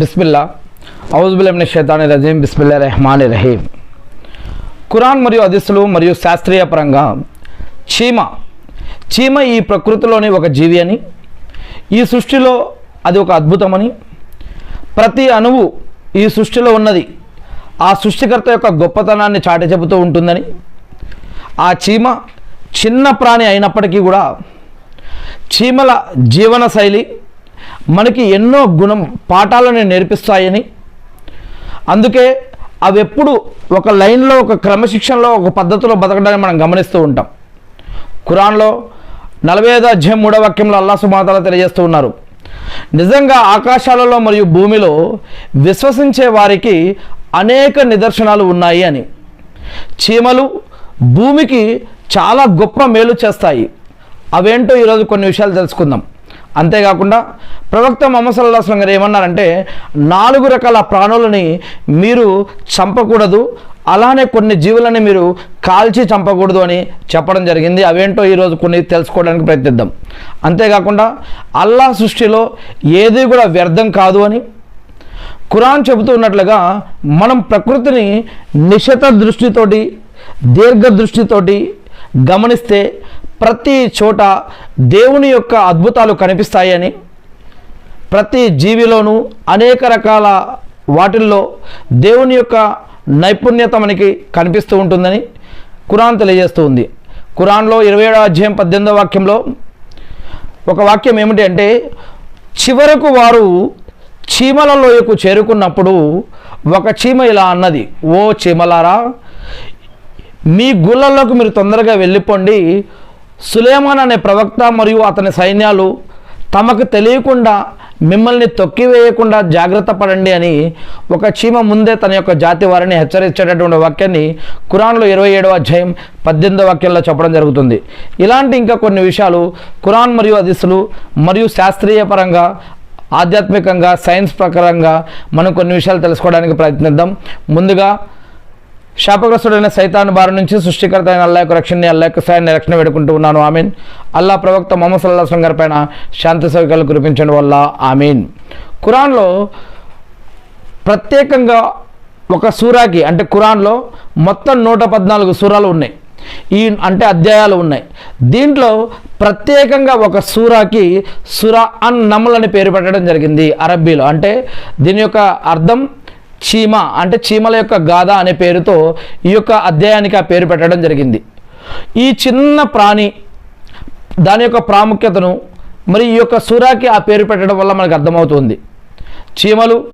బిస్మిల్లా ఔజుబిల్లాహి మినష్ షైతానిర్ రజీం బిస్మిల్లాహిర్ రహమానిర్ రహీం. ఖురాన్ మరియు హదీసులు మరియు శాస్త్రీయ పరంగా చీమ ఈ ప్రకృతిలోని ఒక జీవి అని, ఈ సృష్టిలో అది ఒక అద్భుతమని, ప్రతి అణువు ఈ సృష్టిలో ఉన్నది ఆ సృష్టికర్త యొక్క గొప్పతనాన్ని చాటి చెబుతూ ఉంటుందని, ఆ చీమ చిన్న ప్రాణి అయినప్పటికీ కూడా చీమల జీవన శైలి మనకి ఎన్నో పాఠాలను నేర్పిస్తాయని, అందుకే అవి ఎప్పుడు ఒక లైన్లో ఒక క్రమశిక్షణలో ఒక పద్ధతిలో బతకడాన్ని మనం గమనిస్తూ ఉంటాం. ఖురాన్లో 45వ అధ్యాయం 3వ వాక్యంలో అల్లాహ్ సుబ్హానహు వ తఆలా తెలియజేస్తూ ఉన్నారు, నిజంగా ఆకాశాలలో మరియు భూమిలో విశ్వసించే వారికి అనేక నిదర్శనాలు ఉన్నాయి అని. చీమలు భూమికి చాలా గొప్ప మేలు చేస్తాయి. అవేంటో ఈరోజు కొన్ని విషయాలు తెలుసుకుందాం. అంతేకాకుండా ప్రవక్త ముహమ్మద్ సల్లల్లాహు అలైహి వసల్లం గారు ఏమన్నారంటే, 4 రకాల ప్రాణులని మీరు చంపకూడదు, అలానే కొన్ని జీవులని మీరు కాల్చి చంపకూడదు అని చెప్పడం జరిగింది. అవేంటో ఈరోజు కొన్ని తెలుసుకోవడానికి ప్రయత్నిద్దాం. అంతేకాకుండా అల్లాహ్ సృష్టిలో ఏది కూడా వ్యర్థం కాదు అని ఖురాన్ చెబుతూ ఉన్నట్లుగా మనం ప్రకృతిని నిశిత దృష్టితోటి దీర్ఘ దృష్టితోటి గమనిస్తే ప్రతి చోట దేవుని యొక్క అద్భుతాలు కనిపిస్తాయని, ప్రతి జీవిలోనూ అనేక రకాల వాటిల్లో దేవుని యొక్క నైపుణ్యత మనకి కనిపిస్తూ ఉంటుందని ఖురాన్ తెలియజేస్తూ ఉంది. ఖురాన్లో 27వ అధ్యాయం 18వ వాక్యంలో ఒక వాక్యం ఏమిటి అంటే, చివరకు వారు చీమల లోయకు చేరుకున్నప్పుడు ఒక చీమ ఇలా అన్నది, ఓ చీమలారా, మీ గుళ్ళల్లోకి మీరు తొందరగా వెళ్ళిపోండి, సులేమాన్ అనే ప్రవక్త మరియు అతని సైన్యాలు తమకు తెలియకుండా మిమ్మల్ని తొక్కివేయకుండా జాగ్రత్త పడండి అని ఒక చీమ ముందే తన యొక్క జాతి వారిని హెచ్చరించేటటువంటి వాక్యాన్ని ఖురాన్లో 27వ అధ్యాయం 18వ వాక్యంలో చెప్పడం జరుగుతుంది. ఇలాంటి ఇంకా కొన్ని విషయాలు ఖురాన్ మరియు హదీసులు మరియు శాస్త్రీయ పరంగా ఆధ్యాత్మికంగా సైన్స్ ప్రకారంగా మనం కొన్ని విషయాలు తెలుసుకోవడానికి ప్రయత్నిద్దాం. ముందుగా శాపగ్రస్తుడైన సైతాను బారి నుంచి సృష్టికర్త అయిన అల్లాహ్ యొక్క రక్షణని, అల్లాహ్ యొక్క సాయాన్ని రక్షణ వేడుకుంటూ ఉన్నాను, ఆమీన్. అల్లాహ్ ప్రవక్త ముహమ్మద్ సల్లల్లాహు అలైహి వసల్లం గారి పైన శాంతి సౌఖ్యాలు కురిపించడం వల్ల ఆమీన్. ఖురాన్లో ప్రత్యేకంగా ఒక సూరాకి అంటే ఖురాన్లో మొత్తం 114 సూరాలు ఉన్నాయి, అంటే అధ్యాయాలు ఉన్నాయి. దీంట్లో ప్రత్యేకంగా ఒక సూరాకి సూరా అన్ నమ్ల్ అని పేరు పెట్టడం జరిగింది అరబ్బీలో. అంటే దీని యొక్క అర్థం చీమ, అంటే చీమల యొక్క గాథ అనే పేరుతో ఈ యొక్క అధ్యాయానికి ఆ పేరు పెట్టడం జరిగింది. ఈ చిన్న ప్రాణి దాని యొక్క ప్రాముఖ్యతను మరి ఈ యొక్క సూరాకి ఆ పేరు పెట్టడం వల్ల మనకు అర్థమవుతుంది. చీమలు